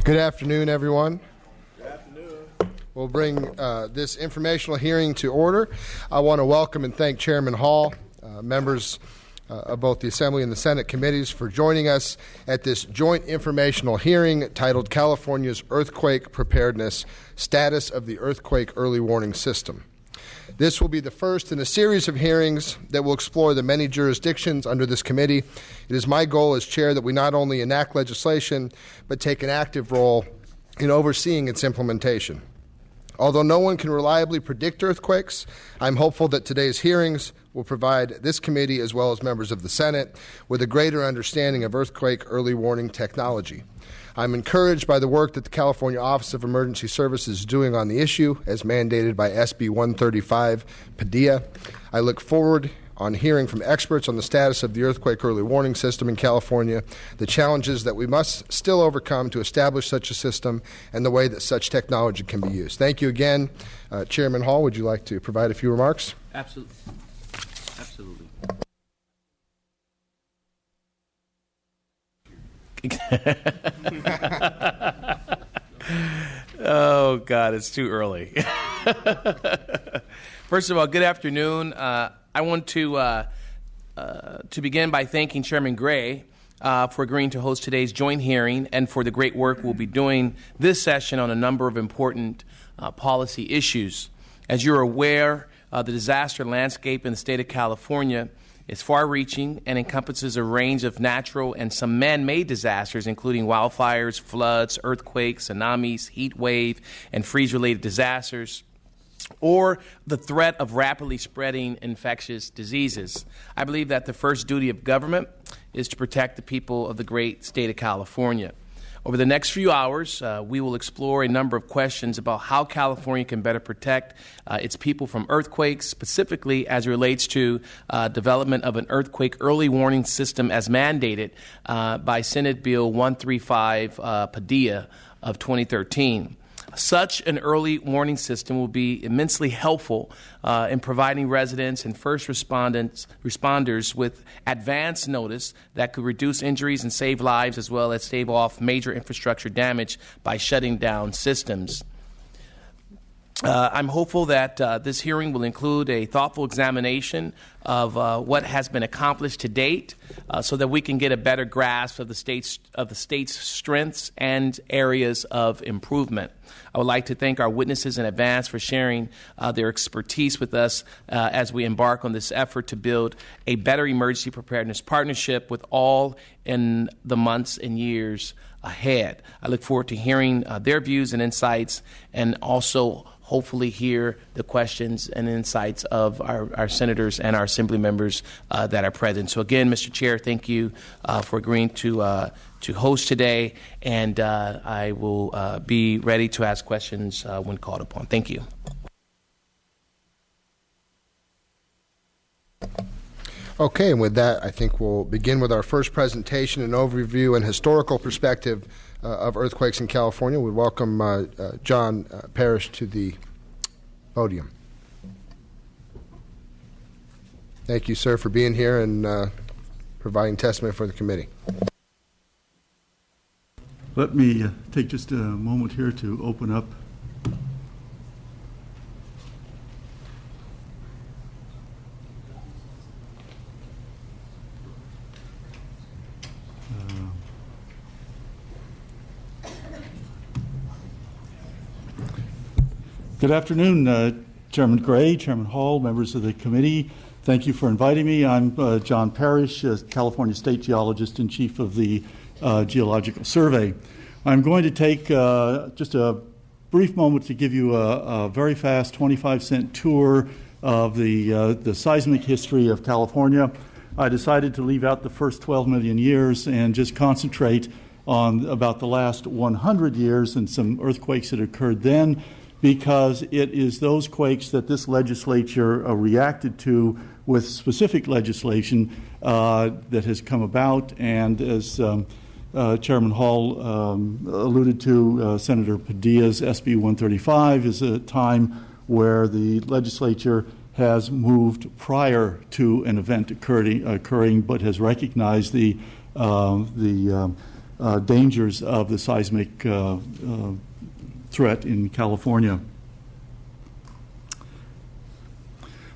Good afternoon, everyone. Good afternoon. We'll bring this informational hearing to order. I want to welcome and thank Chairman Hall, members of both the Assembly and the Senate committees for joining us at this joint informational hearing titled California's Earthquake Preparedness, Status of the Earthquake Early Warning System. This will be the first in a series of hearings that will explore the many jurisdictions under this committee. It is my goal as chair that we not only enact legislation, but take an active role in overseeing its implementation. Although no one can reliably predict earthquakes, I'm hopeful that today's hearings will provide this committee, as well as members of the Senate, with a greater understanding of earthquake early warning technology. I'm encouraged by the work that the California Office of Emergency Services is doing on the issue, as mandated by SB 135 Padilla. I look forward on hearing from experts on the status of the earthquake early warning system in California, the challenges that we must still overcome to establish such a system, and the way that such technology can be used. Thank you again. Chairman Hall, would you like to provide a few remarks? Absolutely. Absolutely. Oh, God, it's too early. First of all, good afternoon. I want to begin by thanking Chairman Gray for agreeing to host today's joint hearing and for the great work we'll be doing this session on a number of important policy issues. As you're aware, the disaster landscape in the state of California is far-reaching and encompasses a range of natural and some man-made disasters, including wildfires, floods, earthquakes, tsunamis, heat wave, and freeze-related disasters, or the threat of rapidly spreading infectious diseases. I believe that the first duty of government is to protect the people of the great state of California. Over the next few hours, we will explore a number of questions about how California can better protect its people from earthquakes, specifically as it relates to development of an earthquake early warning system as mandated by Senate Bill 135 Padilla of 2013. Such an early warning system will be immensely helpful in providing residents and first responders with advance notice that could reduce injuries and save lives, as well as stave off major infrastructure damage by shutting down systems. I'm hopeful that this hearing will include a thoughtful examination of what has been accomplished to date, so that we can get a better grasp of the state's strengths and areas of improvement. I would like to thank our witnesses in advance for sharing their expertise with us as we embark on this effort to build a better emergency preparedness partnership with all in the months and years ahead. I look forward to hearing their views and insights, and also hopefully hear the questions and insights of our senators and our assembly members that are present. So again, Mr. Chair, thank you for agreeing to host today, and I will be ready to ask questions when called upon. Thank you. Okay, and with that, I think we'll begin with our first presentation, an overview and historical perspective of earthquakes in California. We welcome John Parrish to the podium. Thank you, sir, for being here and providing testimony for the committee. Let me take just a moment here to open up Good afternoon, Chairman Gray, Chairman Hall, members of the committee. Thank you for inviting me. I'm John Parrish, California State Geologist and Chief of the Geological Survey. I'm going to take just a brief moment to give you a very fast 25-cent tour of the seismic history of California. I decided to leave out the first 12 million years and just concentrate on about the last 100 years and some earthquakes that occurred then, because it is those quakes that this legislature reacted to with specific legislation that has come about. And as Chairman Hall alluded to, Senator Padilla's SB 135 is a time where the legislature has moved prior to an event occurring but has recognized the dangers of the seismic threat in California.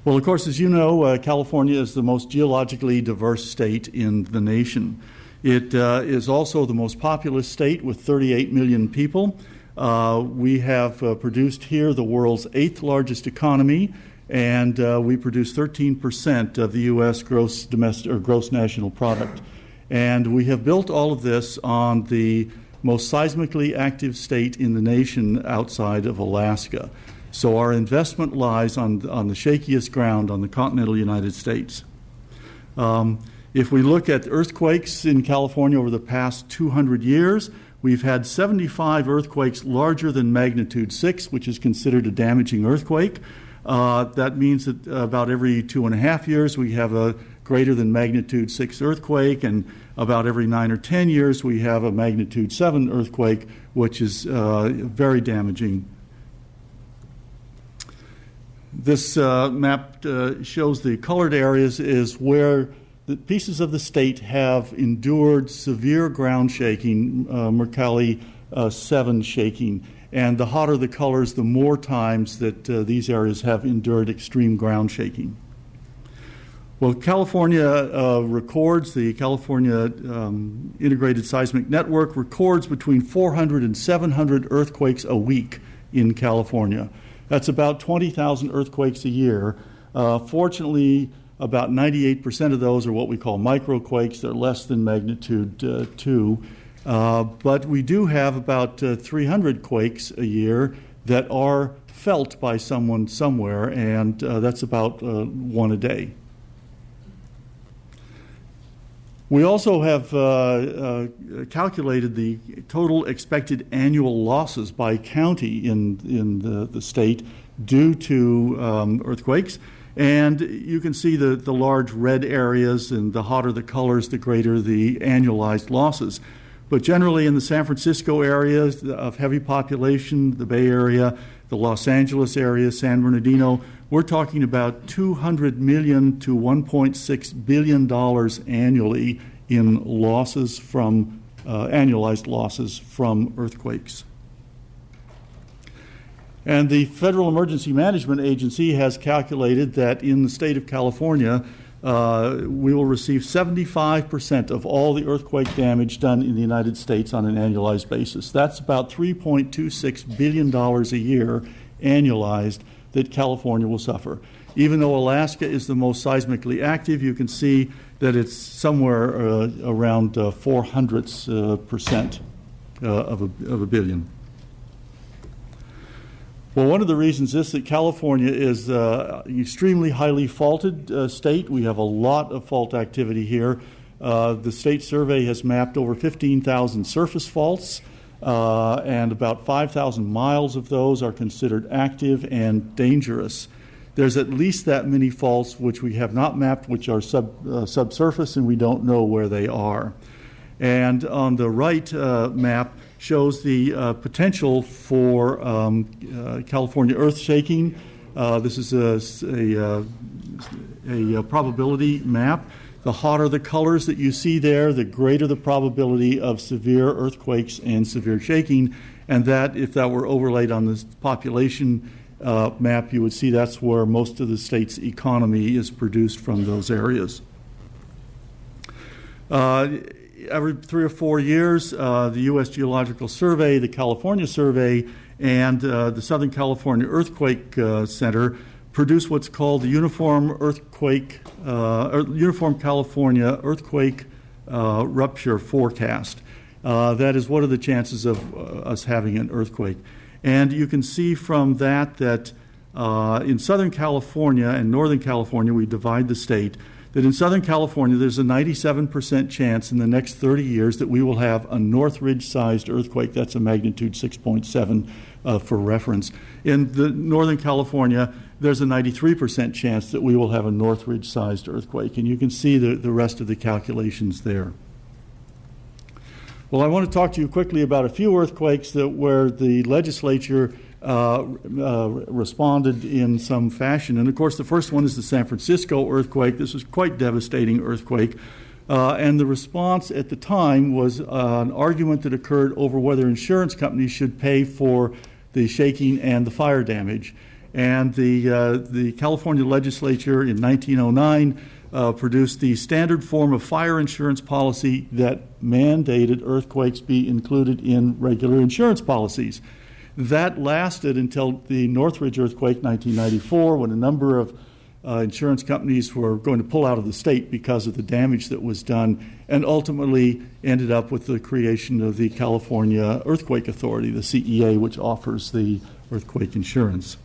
Well, of course, as you know, California is the most geologically diverse state in the nation. It is also the most populous state with 38 million people. We have produced here the world's 8th largest economy, and we produce 13% of the U.S. gross national product. And we have built all of this on the most seismically active state in the nation outside of Alaska. So our investment lies on the shakiest ground on the continental United States. If we look at earthquakes in California over the past 200 years, we've had 75 earthquakes larger than magnitude 6, which is considered a damaging earthquake. That means that about every 2.5 years we have a greater than magnitude 6 earthquake, and about every 9 or 10 years we have a magnitude 7 earthquake, which is very damaging. This map shows the colored areas is where the pieces of the state have endured severe ground shaking, Mercalli 7 shaking. And the hotter the colors, the more times that these areas have endured extreme ground shaking. Well, California records, the California Integrated Seismic Network records between 400 and 700 earthquakes a week in California. That's about 20,000 earthquakes a year. Fortunately, about 98% of those are what we call microquakes. They're less than magnitude 2. But we do have about 300 quakes a year that are felt by someone somewhere, and that's about 1 a day. We also have calculated the total expected annual losses by county in the state due to earthquakes. And you can see the large red areas, and the hotter the colors, the greater the annualized losses. But generally in the San Francisco area of heavy population, the Bay Area, the Los Angeles area, San Bernardino, we're talking about $200 million to $1.6 billion annually in losses from annualized losses from earthquakes. And the Federal Emergency Management Agency has calculated that in the state of California, we will receive 75% of all the earthquake damage done in the United States on an annualized basis. That's about $3.26 billion a year annualized that California will suffer. Even though Alaska is the most seismically active, you can see that it's somewhere around 0.04% of a billion. Well, one of the reasons is that California is an extremely highly faulted state. We have a lot of fault activity here. The state survey has mapped over 15,000 surface faults, and about 5,000 miles of those are considered active and dangerous. There's at least that many faults which we have not mapped, which are subsurface, and we don't know where they are. And on the right map shows the potential for California earth shaking. This is a probability map. The hotter the colors that you see there, the greater the probability of severe earthquakes and severe shaking. And that, if that were overlaid on this population map, you would see that's where most of the state's economy is produced from those areas. Every 3 or 4 years, the U.S. Geological Survey, the California Survey, and the Southern California Earthquake Center produce what's called the Uniform California Earthquake Rupture Forecast. That is, what are the chances of us having an earthquake? And you can see from that in Southern California and Northern California, we divide the state, that in Southern California there's a 97% chance in the next 30 years that we will have a Northridge-sized earthquake. That's a magnitude 6.7 for reference. In the Northern California, there's a 93% chance that we will have a Northridge-sized earthquake. And you can see the rest of the calculations there. Well, I want to talk to you quickly about a few earthquakes where the legislature responded in some fashion. And of course, the first one is the San Francisco earthquake. This was quite devastating earthquake. And the response at the time was an argument that occurred over whether insurance companies should pay for the shaking and the fire damage. And the California legislature in 1909 produced the standard form of fire insurance policy that mandated earthquakes be included in regular insurance policies. That lasted until the Northridge earthquake, 1994, when a number of insurance companies were going to pull out of the state because of the damage that was done, and ultimately ended up with the creation of the California Earthquake Authority, the CEA, which offers the earthquake insurance.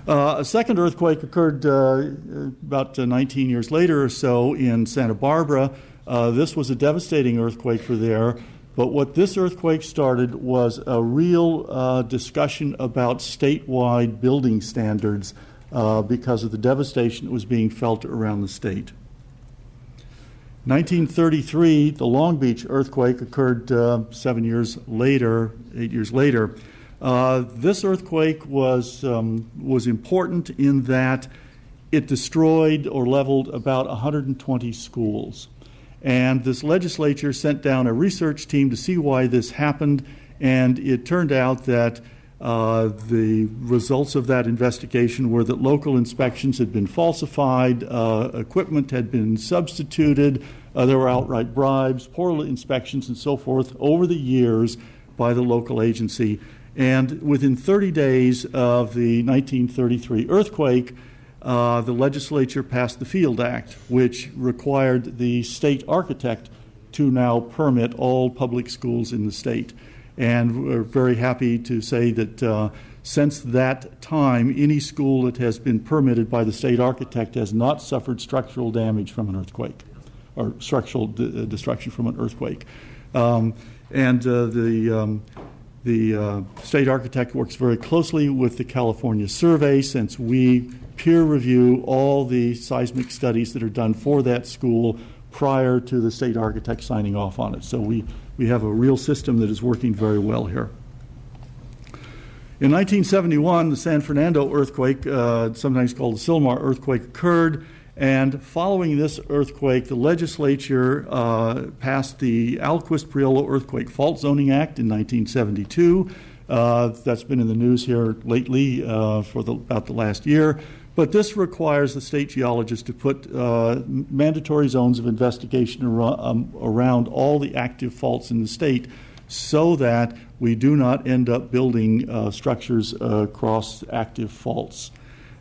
A second earthquake occurred about 19 years later or so in Santa Barbara. This was a devastating earthquake for there, but what this earthquake started was a real discussion about statewide building standards because of the devastation that was being felt around the state. 1933, the Long Beach earthquake occurred 8 years later. This earthquake was important in that it destroyed or leveled about 120 schools. And this legislature sent down a research team to see why this happened, and it turned out that the results of that investigation were that local inspections had been falsified, equipment had been substituted, there were outright bribes, poor inspections, and so forth over the years by the local agency. And within 30 days of the 1933 earthquake, the legislature passed the Field Act, which required the state architect to now permit all public schools in the state. And we're very happy to say that since that time, any school that has been permitted by the state architect has not suffered structural damage from an earthquake, or structural destruction from an earthquake. The state architect works very closely with the California Survey, since we peer review all the seismic studies that are done for that school prior to the state architect signing off on it. So we have a real system that is working very well here. In 1971, the San Fernando earthquake, sometimes called the Silmar earthquake, occurred. And following this earthquake, the legislature passed the Alquist-Priolo Earthquake Fault Zoning Act in 1972. That's been in the news here lately for about the last year. But this requires the state geologist to put mandatory zones of investigation around all the active faults in the state, so that we do not end up building structures across active faults.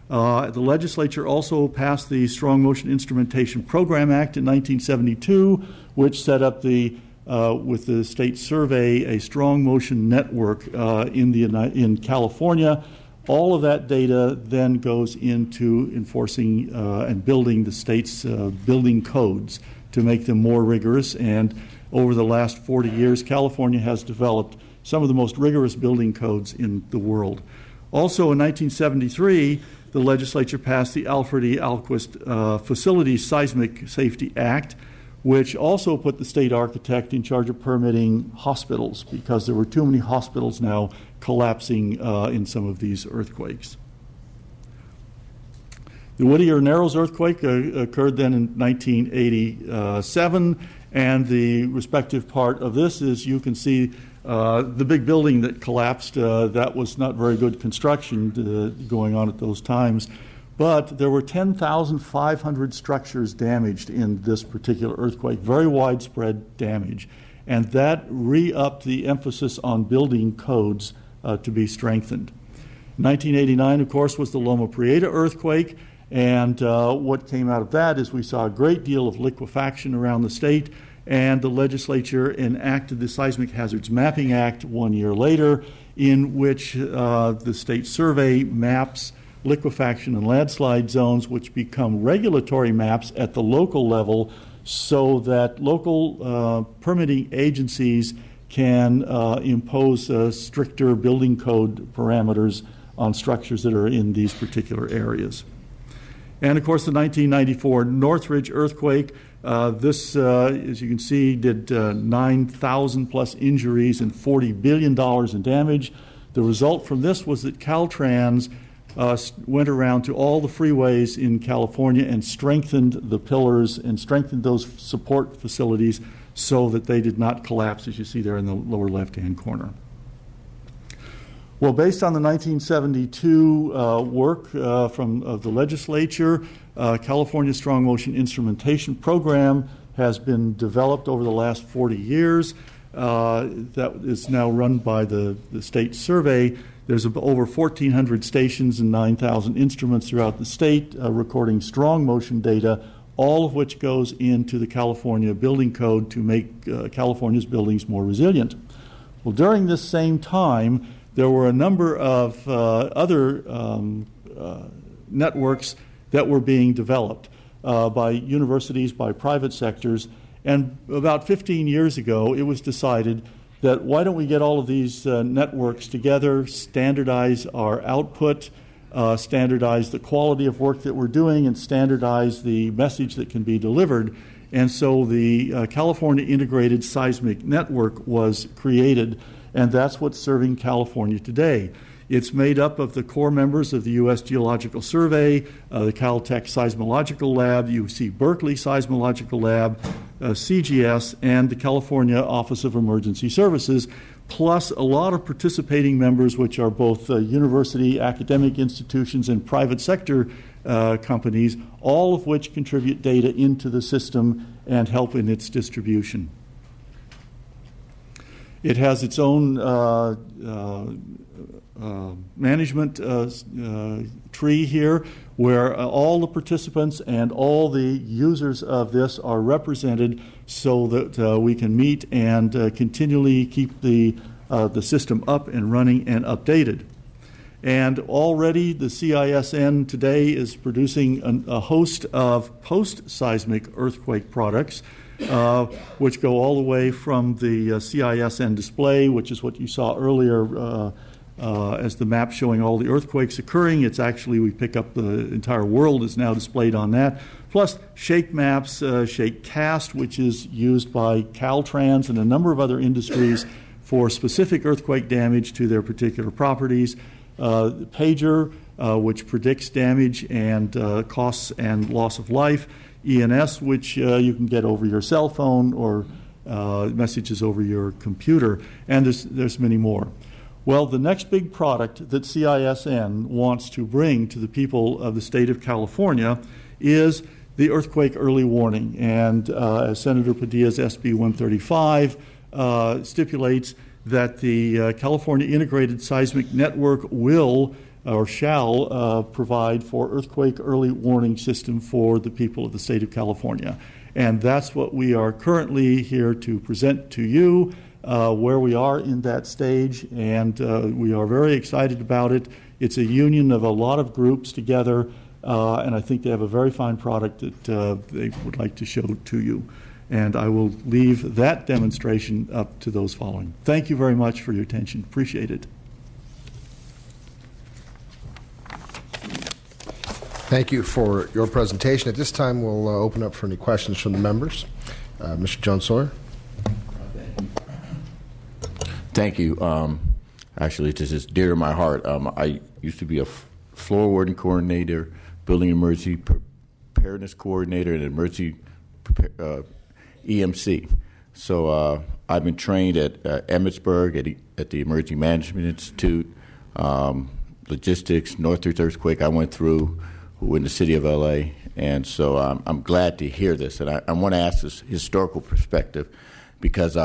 The legislature also passed the Strong Motion Instrumentation Program Act in 1972, which set up with the state survey a strong motion network in California. All of that data then goes into enforcing and building the state's building codes to make them more rigorous. And over the last 40 years, California has developed some of the most rigorous building codes in the world. Also in 1973, the legislature passed the Alfred E. Alquist Facilities Seismic Safety Act, which also put the state architect in charge of permitting hospitals, because there were too many hospitals now collapsing in some of these earthquakes. The Whittier Narrows earthquake occurred then in 1987, and the respective part of this is, you can see the big building that collapsed. That was not very good construction going on at those times. But there were 10,500 structures damaged in this particular earthquake, very widespread damage. And that re-upped the emphasis on building codes to be strengthened. 1989, of course, was the Loma Prieta earthquake. And what came out of that is we saw a great deal of liquefaction around the state. And the legislature enacted the Seismic Hazards Mapping Act 1 year later, in which the state survey maps liquefaction and landslide zones, which become regulatory maps at the local level, so that local permitting agencies can impose stricter building code parameters on structures that are in these particular areas. And of course, the 1994 Northridge earthquake, this, as you can see, did 9,000 plus injuries and $40 billion in damage. The result from this was that Caltrans went around to all the freeways in California and strengthened the pillars and strengthened those support facilities so that they did not collapse, as you see there in the lower left-hand corner. Well, based on the 1972 work from the legislature, California Strong Motion Instrumentation Program has been developed over the last 40 years. That is now run by the state survey. There's over 1,400 stations and 9,000 instruments throughout the state recording strong motion data, all of which goes into the California Building Code to make California's buildings more resilient. Well, during this same time, there were a number of other networks that were being developed by universities, by private sectors, and about 15 years ago, it was decided that why don't we get all of these networks together, standardize our output, standardize the quality of work that we're doing, and standardize the message that can be delivered. And so the California Integrated Seismic Network was created, and that's what's serving California today. It's made up of the core members of the U.S. Geological Survey, the Caltech Seismological Lab, UC Berkeley Seismological Lab, CGS, and the California Office of Emergency Services, plus a lot of participating members, which are both university, academic institutions, and private sector companies, all of which contribute data into the system and help in its distribution. It has its own management tree here where all the participants and all the users of this are represented so that we can meet and continually keep the system up and running and updated. And already the CISN today is producing a host of post-seismic earthquake products which go all the way from the CISN display, which is what you saw earlier as the map showing all the earthquakes occurring. It's actually, we pick up the entire world is now displayed on that. Plus shake maps, ShakeCast, which is used by Caltrans and a number of other industries for specific earthquake damage to their particular properties. Pager, which predicts damage and costs and loss of life. ENS, which you can get over your cell phone or messages over your computer. And there's many more. Well, the next big product that CISN wants to bring to the people of the state of California is the earthquake early warning. And as Senator Padilla's SB 135 stipulates, that the California Integrated Seismic Network will or shall provide for earthquake early warning system for the people of the state of California. And that's what we are currently here to present to you, where we are in that stage, and we are very excited about it. It's a union of a lot of groups together, and I think they have a very fine product that they would like to show to you. And I will leave that demonstration up to those following. Thank you very much for your attention. Appreciate it. Thank you for your presentation. At this time, we'll open up for any questions from the members. Mr. Jones-Sawyer. Thank you. Actually, this is dear to my heart. I used to be a floor warden coordinator, building emergency preparedness coordinator, and emergency EMC. So I've been trained at Emmitsburg, at the Emergency Management Institute, logistics, Northridge earthquake I went through in the city of L.A., and so I'm glad to hear this. And I want to ask this historical perspective because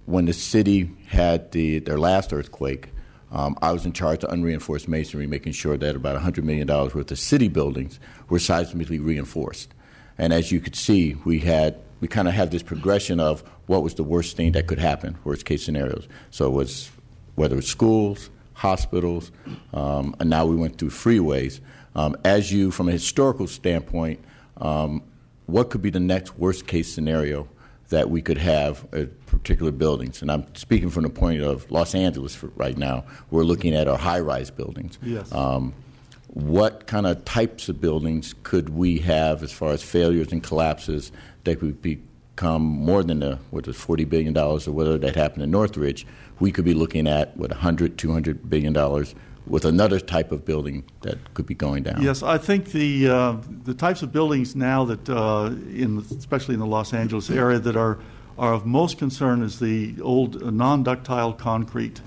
when the city had their last earthquake, I was in charge of unreinforced masonry, making sure that about $100 million worth of city buildings were seismically reinforced. And as you could see, we kind of have this progression of what was the worst thing that could happen, worst case scenarios. So it was whether it's schools, hospitals, and now we went through freeways. As you, from a historical standpoint, what could be the next worst case scenario that we could have at particular buildings? And I'm speaking from the point of Los Angeles right now. We're looking at our high-rise buildings. Yes. What kind of types of buildings could we have as far as failures and collapses that would become more than the $40 billion or whatever that happened in Northridge? We could be looking at $100, $200 billion with another type of building that could be going down? Yes, I think the types of buildings now that, especially in the Los Angeles area, that are of most concern is the old non-ductile concrete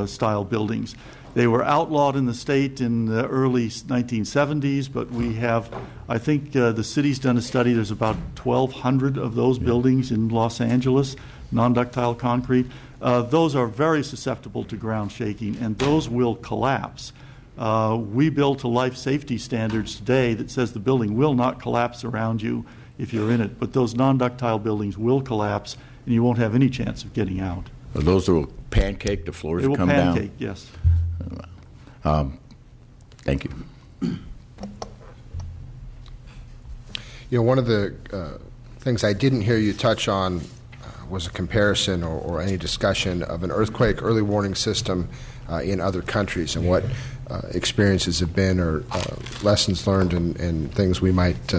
style buildings. They were outlawed in the state in the early 1970s, but we have, I think the city's done a study, there's about 1,200 of those buildings in Los Angeles, non-ductile concrete. Those are very susceptible to ground shaking, and those will collapse. We build to life safety standards today that says the building will not collapse around you if you're in it, but those non-ductile buildings will collapse, and you won't have any chance of getting out. Those will pancake, the floors They will come pancake, down? yes. Thank you. One of the things I didn't hear you touch on was a comparison or any discussion of an earthquake early warning system in other countries and what experiences have been or lessons learned and things we might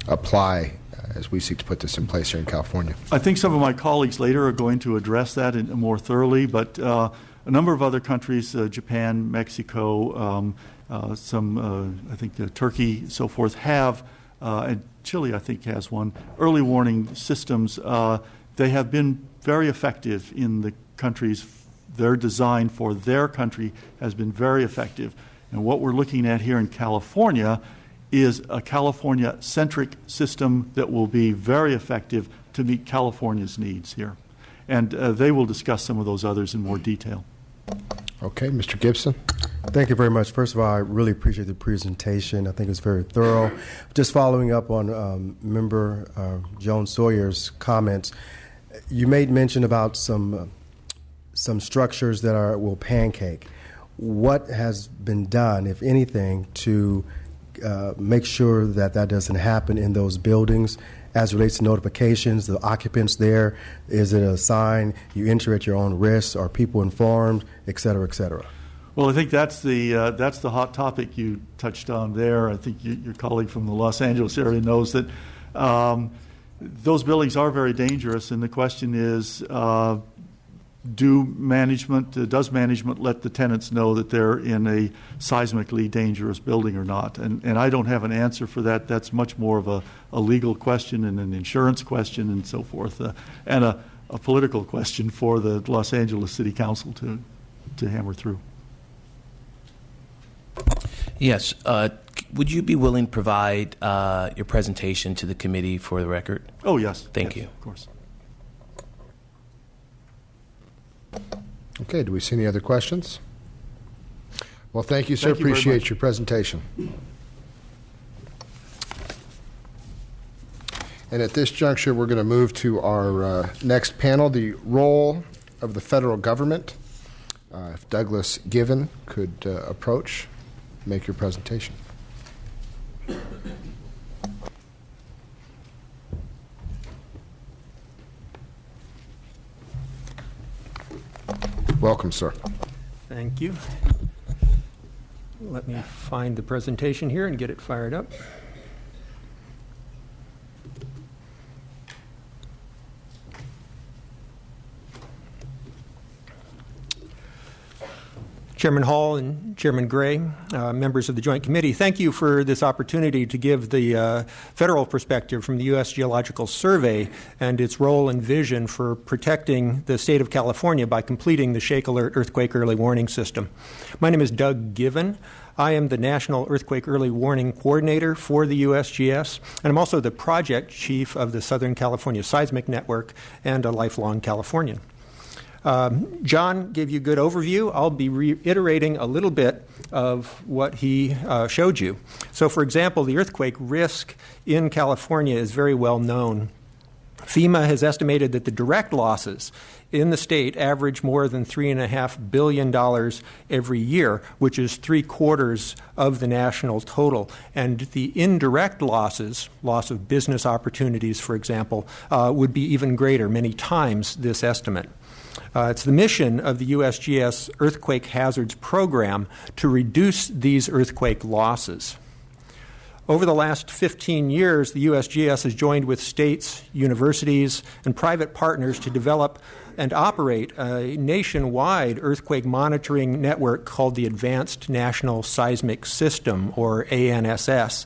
apply as we seek to put this in place here in California. I think some of my colleagues later are going to address that more thoroughly, but a number of other countries, Japan, Mexico, some, I think Turkey, so forth, have, and Chile, I think, has one, early warning systems. They have been very effective in the countries. Their design for their country has been very effective. And what we're looking at here in California is a California-centric system that will be very effective to meet California's needs here. And they will discuss some of those others in more detail. Okay, Mr. Gibson. Thank you very much. First of all, I really appreciate the presentation. I think it's very thorough. Just following up on Member Joan Sawyer's comments, you made mention about some structures that will pancake. What has been done, if anything, to make sure that doesn't happen in those buildings as it relates to notifications, the occupants there? Is it a sign you enter at your own risk? Are people informed, et cetera, et cetera? Well, I think that's the hot topic you touched on there. I think your colleague from the Los Angeles area knows that those buildings are very dangerous, and the question is, does management let the tenants know that they're in a seismically dangerous building or not? And I don't have an answer for that. That's much more of a legal question and an insurance question and so forth, and a political question for the Los Angeles City Council to hammer through. Yes. Would you be willing to provide your presentation to the committee for the record? Oh, yes. Thank yes, you. Of course. Okay, do we see any other questions? Well, thank you, sir. Thank you very Appreciate much. your presentation. And at this juncture, we're going to move to our next panel, the role of the federal government. If Douglas Given could approach, make your presentation. Welcome, sir. Thank you. Let me find the presentation here and get it fired up. Chairman Hall and Chairman Gray, members of the Joint Committee, thank you for this opportunity to give the federal perspective from the U.S. Geological Survey and its role and vision for protecting the state of California by completing the Shake Alert Earthquake Early Warning System. My name is Doug Given. I am the National Earthquake Early Warning Coordinator for the USGS, and I'm also the project chief of the Southern California Seismic Network and a lifelong Californian. John gave you a good overview. I'll be reiterating a little bit of what he showed you. So, for example, the earthquake risk in California is very well known. FEMA has estimated that the direct losses in the state average more than $3.5 billion every year, which is 3/4 of the national total. And the indirect losses, loss of business opportunities, for example, would be even greater, many times this estimate. It's the mission of the USGS Earthquake Hazards Program to reduce these earthquake losses. Over the last 15 years, the USGS has joined with states, universities, and private partners to develop and operate a nationwide earthquake monitoring network called the Advanced National Seismic System, or ANSS.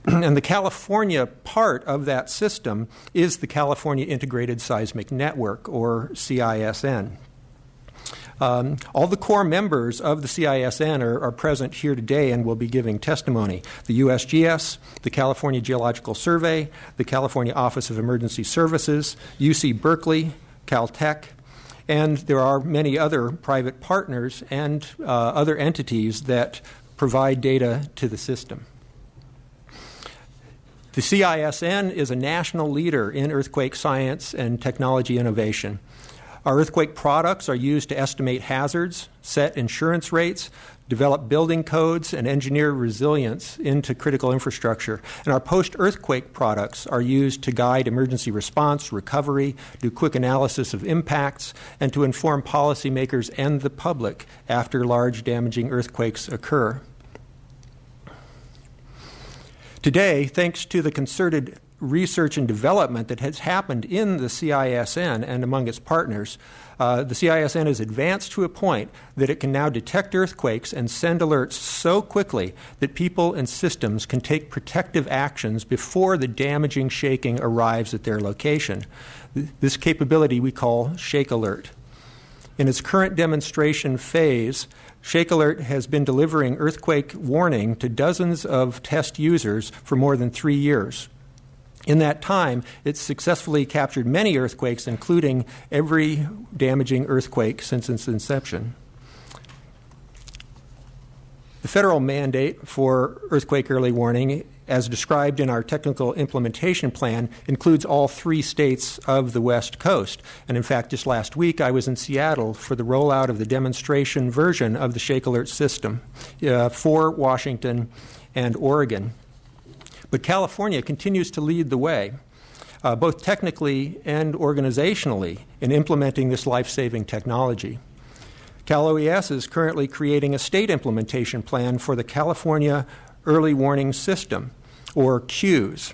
And the California part of that system is the California Integrated Seismic Network, or CISN. All the core members of the CISN are present here today and will be giving testimony. The USGS, the California Geological Survey, the California Office of Emergency Services, UC Berkeley, Caltech, and there are many other private partners and other entities that provide data to the system. The CISN is a national leader in earthquake science and technology innovation. Our earthquake products are used to estimate hazards, set insurance rates, develop building codes, and engineer resilience into critical infrastructure. And our post-earthquake products are used to guide emergency response, recovery, do quick analysis of impacts, and to inform policymakers and the public after large damaging earthquakes occur. Today, thanks to the concerted research and development that has happened in the CISN and among its partners, the CISN has advanced to a point that it can now detect earthquakes and send alerts so quickly that people and systems can take protective actions before the damaging shaking arrives at their location. This capability we call Shake Alert. In its current demonstration phase, Shake Alert has been delivering earthquake warning to dozens of test users for more than 3 years. In that time, it's successfully captured many earthquakes, including every damaging earthquake since its inception. The federal mandate for earthquake early warning, as described in our technical implementation plan, includes all 3 states of the West Coast. And in fact, just last week, I was in Seattle for the rollout of the demonstration version of the Shake Alert system for Washington and Oregon. But California continues to lead the way, both technically and organizationally, in implementing this life-saving technology. Cal OES is currently creating a state implementation plan for the California Early Warning System, or CEWS,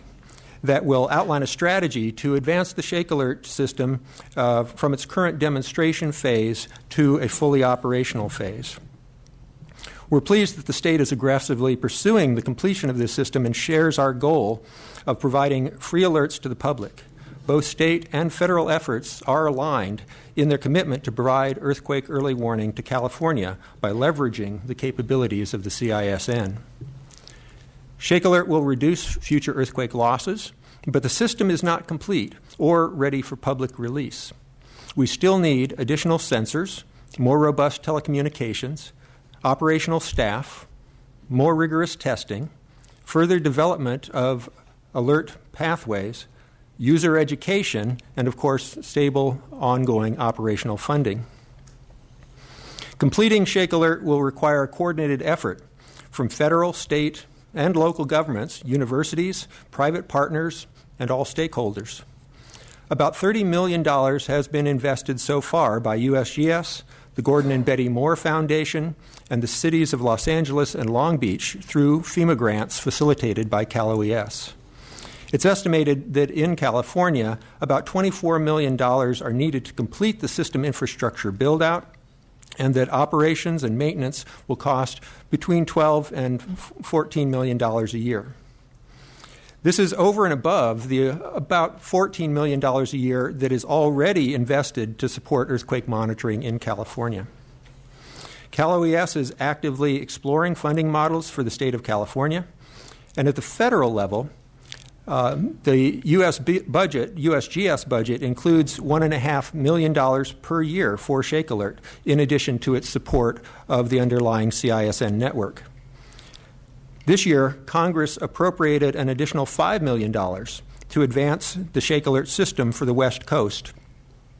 that will outline a strategy to advance the Shake Alert system from its current demonstration phase to a fully operational phase. We're pleased that the state is aggressively pursuing the completion of this system and shares our goal of providing free alerts to the public. Both state and federal efforts are aligned in their commitment to provide earthquake early warning to California by leveraging the capabilities of the CISN. Shake Alert will reduce future earthquake losses, but the system is not complete or ready for public release. We still need additional sensors, more robust telecommunications, operational staff, more rigorous testing, further development of alert pathways, user education, and of course, stable, ongoing operational funding. Completing Shake Alert will require a coordinated effort from federal, state, and local governments, universities, private partners, and all stakeholders. About $30 million has been invested so far by USGS, the Gordon and Betty Moore Foundation, and the cities of Los Angeles and Long Beach through FEMA grants facilitated by Cal OES. It's estimated that in California, about $24 million are needed to complete the system infrastructure build-out, and that operations and maintenance will cost between $12 and $14 million a year. This is over and above the about $14 million a year that is already invested to support earthquake monitoring in California. Cal OES is actively exploring funding models for the state of California, and at the federal level, the USGS budget includes $1.5 million per year for Shake Alert, in addition to its support of the underlying CISN network. This year, Congress appropriated an additional $5 million to advance the Shake Alert system for the West Coast.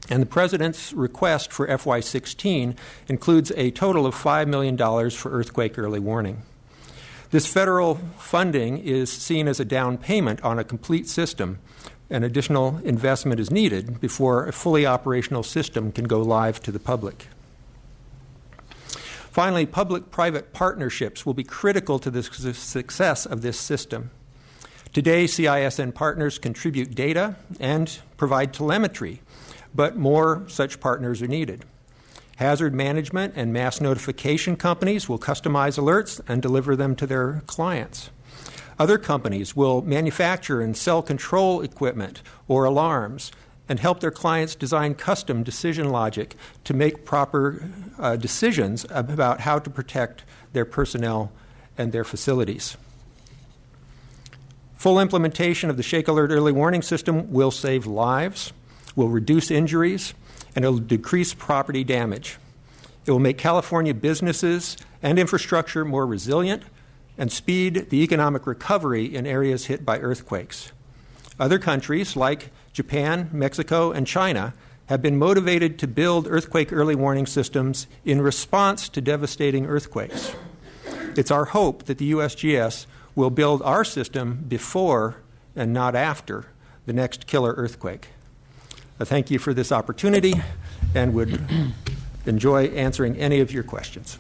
And the President's request for FY16 includes a total of $5 million for earthquake early warning. This federal funding is seen as a down payment on a complete system, and additional investment is needed before a fully operational system can go live to the public. Finally, public-private partnerships will be critical to the success of this system. Today, CISN partners contribute data and provide telemetry, but more such partners are needed. Hazard management and mass notification companies will customize alerts and deliver them to their clients. Other companies will manufacture and sell control equipment or alarms and help their clients design custom decision logic to make proper decisions about how to protect their personnel and their facilities. Full implementation of the Shake Alert early warning system will save lives, will reduce injuries, and it will decrease property damage. It will make California businesses and infrastructure more resilient and speed the economic recovery in areas hit by earthquakes. Other countries like Japan, Mexico, and China have been motivated to build earthquake early warning systems in response to devastating earthquakes. It's our hope that the USGS will build our system before and not after the next killer earthquake. I thank you for this opportunity and would enjoy answering any of your questions.